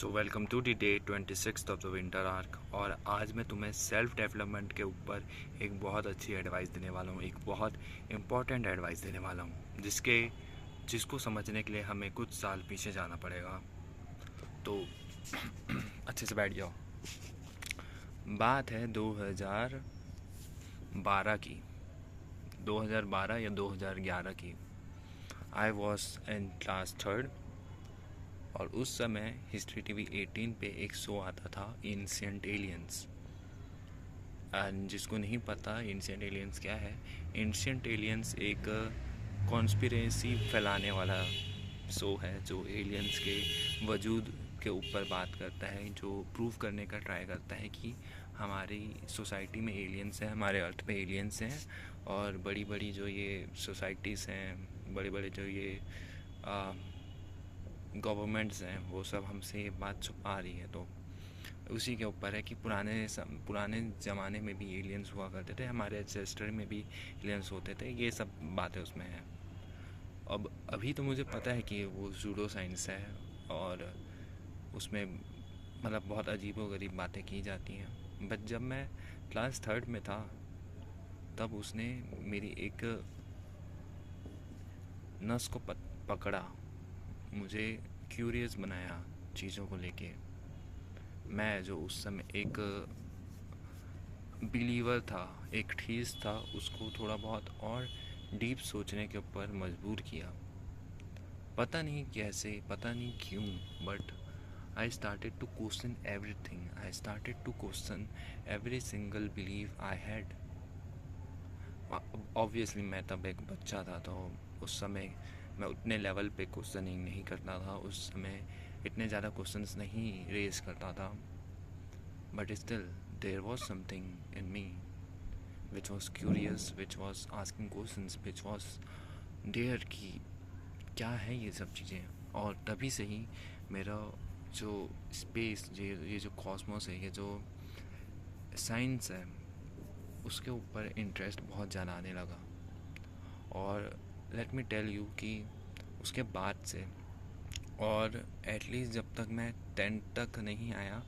So welcome to the day 26 of the winter arc. और आज मैं तुम्हें सेल्फ डेवलपमेंट के ऊपर एक बहुत अच्छी एडवाइस देने वाला हूँ, एक बहुत इम्पॉर्टेंट एडवाइस देने वाला हूँ जिसको समझने के लिए हमें कुछ साल पीछे जाना पड़ेगा। तो अच्छे से बैठ जाओ। बात है 2012 की, 2012 या 2011 की। I was in class third और उस समय हिस्ट्री टीवी 18 पे एक शो आता था, एंशिएंट एलियंस। एंड जिसको नहीं पता एंशिएंट एलियंस क्या है, एंशिएंट एलियंस एक कॉन्स्पिरेसी फैलाने वाला शो है जो एलियंस के वजूद के ऊपर बात करता है, जो प्रूव करने का ट्राई करता है कि हमारी सोसाइटी में एलियंस हैं, हमारे अर्थ पे एलियंस हैं। और बड़ी बड़ी जो ये सोसाइटीज़ हैं, बड़े बड़े जो ये गवर्नमेंट्स हैं, वो सब हमसे ये बात छुपा रही है। तो उसी के ऊपर है कि पुराने ज़माने में भी एलियंस हुआ करते थे, हमारे एंसेस्टर में भी एलियंस होते थे, ये सब बातें उसमें हैं। अब अभी तो मुझे पता है कि वो जूडो साइंस है और उसमें मतलब बहुत अजीबोगरीब बातें की जाती हैं। बट जब मैं क्लास थर्ड में था तब उसने मेरी एक नस को पकड़ा, मुझे क्यूरियस बनाया चीज़ों को लेके। मैं जो उस समय एक बिलीवर था, एक ठीस था, उसको थोड़ा बहुत और डीप सोचने के ऊपर मजबूर किया। पता नहीं कैसे, पता नहीं क्यों, but I started to question everything. I started to question every single believe I had. Obviously मैं तब एक बच्चा था, तो उस समय मैं उतने लेवल पे क्वेश्चनिंग नहीं करता था, उस समय इतने ज़्यादा क्वेश्चंस नहीं रेज करता था। But still there was something in me which was curious, which was asking questions, which was there कि क्या है ये सब चीज़ें। और तभी से ही मेरा जो स्पेस, ये जो कॉस्मोस है, ये जो साइंस है, उसके ऊपर इंटरेस्ट बहुत ज़्यादा आने लगा। और लेट मी टेल यू कि उसके बाद से, और एटलीस्ट जब तक मैं 10 तक नहीं आया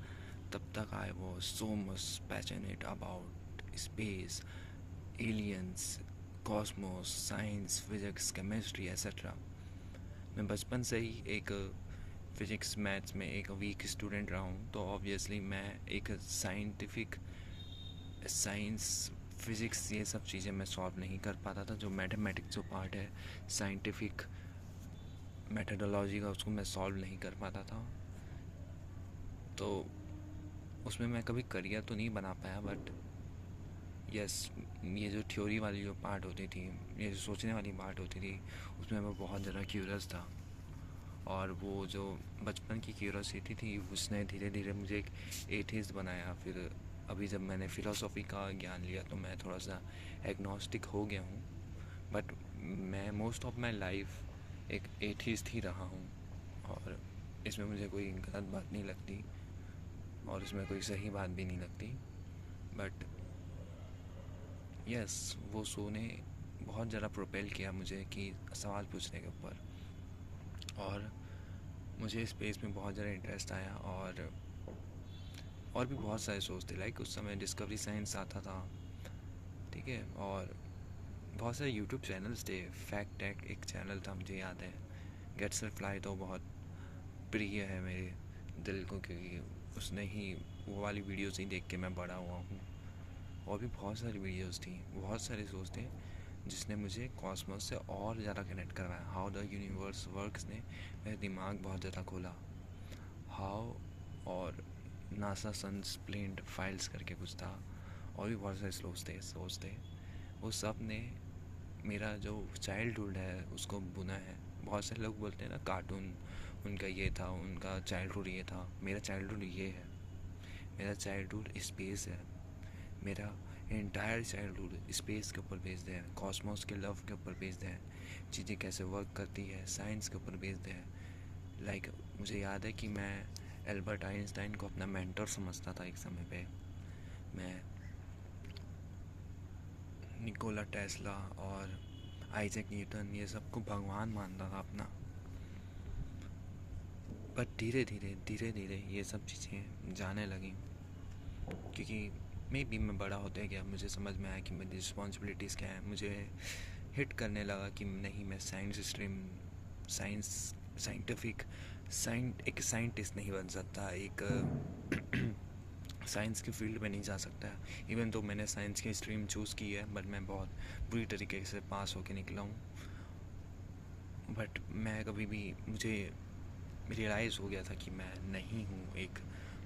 तब तक I was so much passionate about space, aliens, Cosmos, science, physics, chemistry etcetera. मैं बचपन से ही एक फ़िज़िक्स मैथ्स में एक वीक स्टूडेंट रहा हूँ, तो ऑब्वियसली मैं एक साइंस फिज़िक्स ये सब चीज़ें मैं सॉल्व नहीं कर पाता था। जो मैथमेटिक्स जो पार्ट है, साइंटिफिक मेथडोलॉजी का, उसको मैं सॉल्व नहीं कर पाता था। तो उसमें मैं कभी करियर तो नहीं बना पाया, बट यस, ये जो थ्योरी वाली जो पार्ट होती थी, ये जो सोचने वाली पार्ट होती थी, उसमें मैं बहुत ज़्यादा क्यूरियस था। और वो जो बचपन की क्यूरियोसिटी थी, उसने धीरे धीरे मुझे एक एथिस्ट बनाया। फिर अभी जब मैंने फ़िलोसॉफ़ी का ज्ञान लिया तो मैं थोड़ा सा एग्नोस्टिक हो गया हूँ। बट मैं मोस्ट ऑफ माई लाइफ एक एथिस्ट ही रहा हूँ, और इसमें मुझे कोई गलत बात नहीं लगती और इसमें कोई सही बात भी नहीं लगती। बट यस, वो शो ने बहुत ज़्यादा प्रोपेल किया मुझे कि सवाल पूछने के ऊपर, और मुझे स्पेस में बहुत ज़्यादा इंटरेस्ट आया। और भी बहुत सारे शोज़ थे, लाइक उस समय डिस्कवरी साइंस आता था, ठीक है। और बहुत सारे यूट्यूब चैनल्स थे, फैक्ट टैक एक चैनल था मुझे याद है। गेट्स फ्लाई तो बहुत प्रिय है मेरे दिल को, क्योंकि उसने ही वो वाली वीडियोज़ ही देख के मैं बड़ा हुआ हूँ। और भी बहुत सारी वीडियोज़ थी, बहुत सारे शोज़ थे जिसने मुझे कॉस्मोस से और ज़्यादा कनेक्ट करवाया। हाउ द यूनिवर्स वर्क्स ने मेरा दिमाग बहुत ज़्यादा खोला। हाउ, और नासा सनस्प्लेंड फाइल्स करके कुछ था, और भी बहुत सारे शोज़ थे। वो सब ने मेरा जो चाइल्डहुड है उसको बुना है। बहुत सारे लोग बोलते हैं ना, कार्टून उनका ये था, उनका चाइल्डहुड ये था। मेरा चाइल्डहुड ये है, मेरा चाइल्डहुड स्पेस है। मेरा एंटायर चाइल्डहुड स्पेस के ऊपर बेस्ड है, कॉस्मोस के लव के ऊपर बेस्ड है, चीज़ें कैसे वर्क करती है साइंस के ऊपर बेस्ड है। लाइक मुझे याद है कि मैं एल्बर्ट आइंस्टाइन को अपना मेंटर समझता था एक समय पे। मैं निकोला टेस्ला और आइजैक न्यूटन, ये सबको भगवान मानता था अपना। बट धीरे धीरे ये सब चीज़ें जाने लगी, क्योंकि मे बी मैं बड़ा होते गया, मुझे समझ में आया कि मेरी रिस्पॉन्सिबिलिटीज़ क्या है। मुझे हिट करने लगा कि नहीं, मैं साइंस स्ट्रीम, साइंटिफिक एक साइंटिस्ट नहीं बन सकता, एक साइंस की फील्ड में नहीं जा सकता। इवन तो मैंने साइंस की स्ट्रीम चूज़ की है, बट मैं बहुत बुरी तरीके से पास होके निकला हूँ। बट मैं कभी भी, मुझे रियलाइज़ हो गया था कि मैं नहीं हूँ एक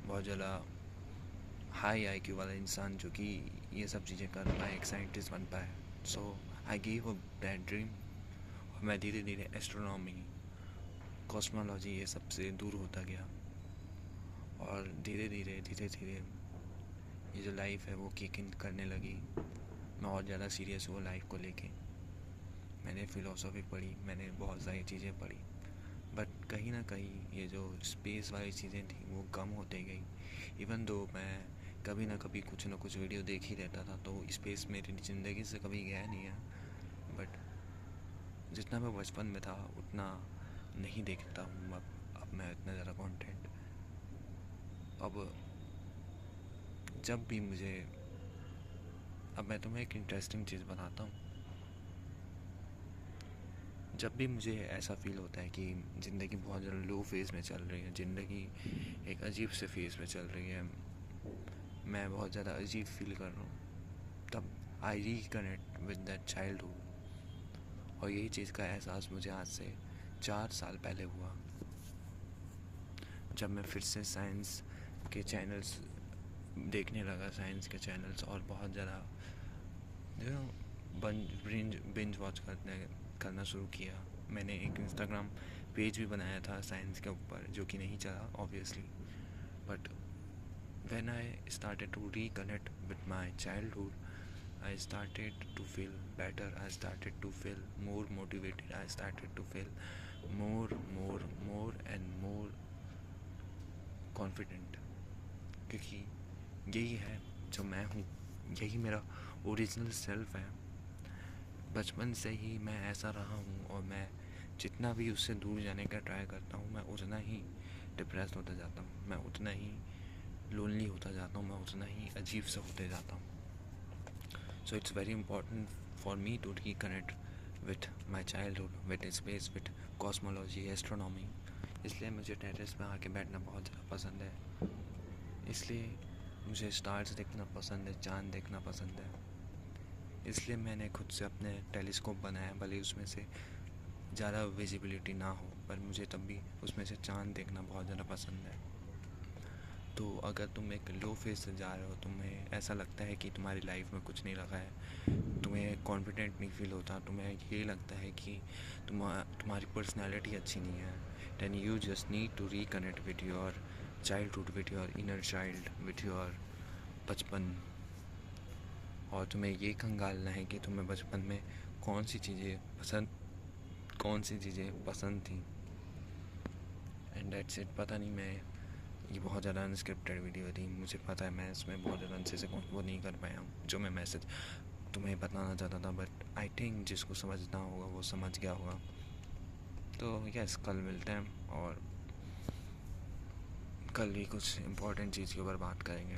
बहुत ज़्यादा हाई IQ वाला इंसान जो कि ये सब चीज़ें कर पाए, एक साइंटिस्ट बन पाए। So I give a that dream, और मैं धीरे धीरे एस्ट्रोनॉमी, कॉस्मोलॉजी ये सब से दूर होता गया। और धीरे धीरे ये जो लाइफ है वो किक इन करने लगी। मैं और ज़्यादा सीरियस हुआ लाइफ को लेके। मैंने फ़िलोसॉफी पढ़ी, मैंने बहुत सारी चीज़ें पढ़ी, बट कहीं ना कहीं ये जो स्पेस वाली चीज़ें थी वो कम होते गई। इवन दो मैं कभी ना कभी कुछ ना कुछ वीडियो देख ही रहता था, तो स्पेस मेरी ज़िंदगी से कभी गया नहीं है। बट जितना मैं बचपन में था उतना नहीं देखता हूँ अब मैं इतना ज़्यादा कंटेंट। अब जब भी मुझे, अब मैं तुम्हें एक इंटरेस्टिंग चीज़ बताता हूँ। जब भी मुझे ऐसा फील होता है कि ज़िंदगी बहुत ज़्यादा लो फेज़ में चल रही है, ज़िंदगी एक अजीब से फेज़ में चल रही है, मैं बहुत ज़्यादा अजीब फील कर रहा हूँ, तब आई रिकनेक्ट विद दैट चाइल्डहुड। और यही चीज़ का एहसास मुझे आज से 4 साल पहले हुआ, जब मैं फिर से साइंस के चैनल्स देखने लगा, साइंस के चैनल्स, और बहुत ज़्यादा बिंज वॉच करना शुरू किया। मैंने एक इंस्टाग्राम पेज भी बनाया था साइंस के ऊपर, जो कि नहीं चला obviously. But when I started to reconnect with my childhood, I started to feel better. I started to feel more motivated. I started to feel more and more confident. क्योंकि यही है जो मैं हूँ, यही मेरा ओरिजिनल सेल्फ है। बचपन से ही मैं ऐसा रहा हूँ, और मैं जितना भी उससे दूर जाने का ट्राई करता हूँ, मैं उतना ही डिप्रेस होता जाता हूँ, मैं उतना ही लोनली होता जाता हूँ, मैं उतना ही अजीब सा होते जाता हूँ। So it's very important for me to reconnect with my childhood, with space, with cosmology, astronomy. इसलिए मुझे टेरेस पे आके बैठना बहुत ज़्यादा पसंद है, इसलिए मुझे स्टार्स देखना पसंद है, चाँद देखना पसंद है। इसलिए मैंने खुद से अपने टेलीस्कोप बनाया, भले उसमें से ज़्यादा विजिबिलिटी ना हो, पर मुझे तब भी उसमें से चाँद देखना बहुत ज़्यादा पसंद है। तो अगर तुम एक लो फेज से जा रहे हो, तुम्हें ऐसा लगता है कि तुम्हारी लाइफ में कुछ नहीं रखा है, तुम्हें कॉन्फिडेंट नहीं फील होता, तुम्हें ये लगता है कि तुम्हारी पर्सनालिटी अच्छी नहीं है, then you just need to reconnect with your childhood, with your inner child, with your बचपन। और तुम्हें ये खंगालना है कि तुम्हें बचपन में कौन सी चीज़ें पसंद थी। And that's it. पता नहीं, मैं ये बहुत ज़्यादा अनस्क्रिप्टेड वीडियो थी, मुझे पता है मैं इसमें बहुत ज़्यादा अच्छे से वो नहीं कर पाया हूँ जो मैं मैसेज तुम्हें बताना चाहता था। बट आई थिंक जिसको समझना होगा वो समझ गया होगा। तो यस, कल मिलते हैं और कल भी कुछ इम्पोर्टेंट चीज़ के ऊपर बात करेंगे।